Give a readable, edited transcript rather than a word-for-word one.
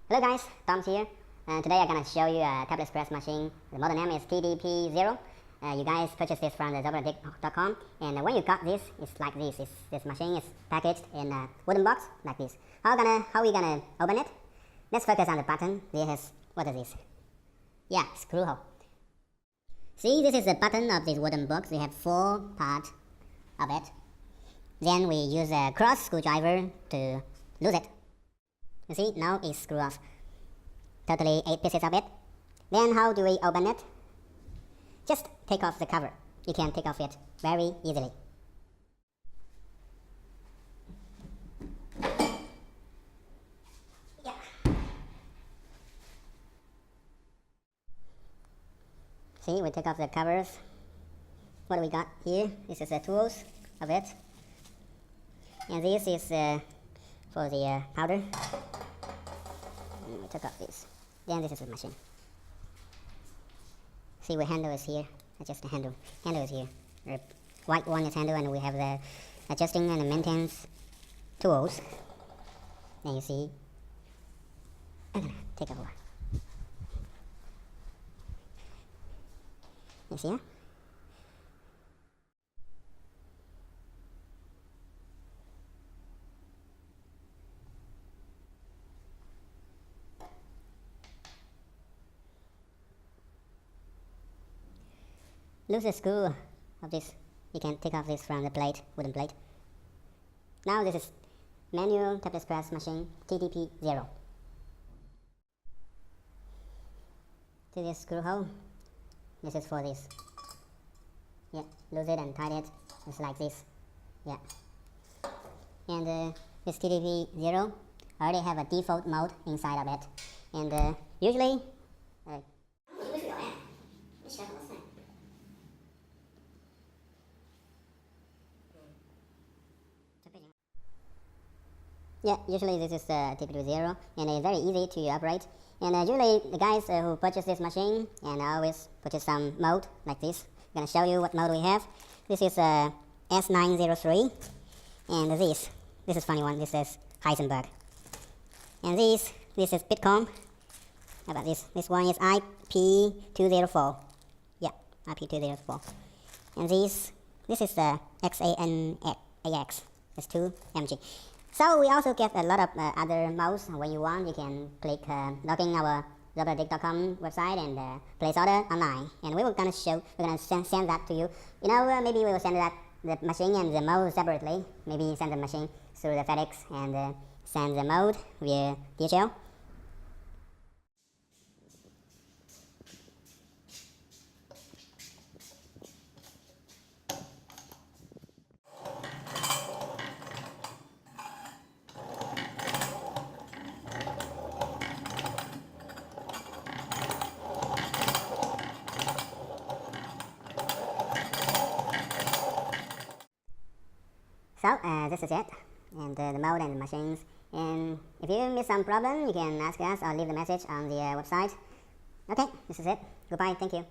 Hello guys, Tom's here. Today I'm gonna show you a tablet press machine. The model name is TDP0. You guys purchased this from the RobotDigg.com, and when you got this, it's like this. This machine is packaged in a wooden box like this. How we gonna open it? Let's focus on the button. What is this? Yeah, screw hole. See, this is the button of this wooden box. We have 4 parts of it. Then we use a cross screwdriver to lose it. You see, now it's screwed off. Totally 8 pieces of it. Then how do we open it? Just take off the cover. You can take off it very easily. Yeah. See, we take off the covers. What do we got here? This is the tools of it. And this is for the powder. And we took off this. Then this is the machine. See, the handle is here. Adjust the handle. Handle is here. The white one is handle, and we have the adjusting and the maintenance tools. Then you see. I'm gonna take over. You see? Lose the screw of this. You can take off this from the plate, wooden plate. Now this is manual tablet press machine TDP0. See this screw hole? This is for this. Yeah, lose it and tighten it. It's like this. Yeah. And this TDP0 already have a default mode inside of it. And usually yeah, usually this is TDP0, and it's very easy to operate. And usually the guys who purchase this machine, and always purchase some mode like this. I'm gonna show you what mode we have. This is S903, and this is funny one. This is Heisenberg, and this is Bitcoin. How about this? This one is IP204. Yeah, IP204. And this is the XANAX. It's 2MG. So we also get a lot of other modes. When you want, you can click log in our RobotDigg.com website and place order online. And we're gonna send that to you. You know, maybe we will send the machine and the mode separately. Maybe send the machine through the FedEx and send the mode via DHL. So this is it, and the mode and the machines. And if you miss some problem, you can ask us or leave the message on the website. Okay, this is it. Goodbye, thank you.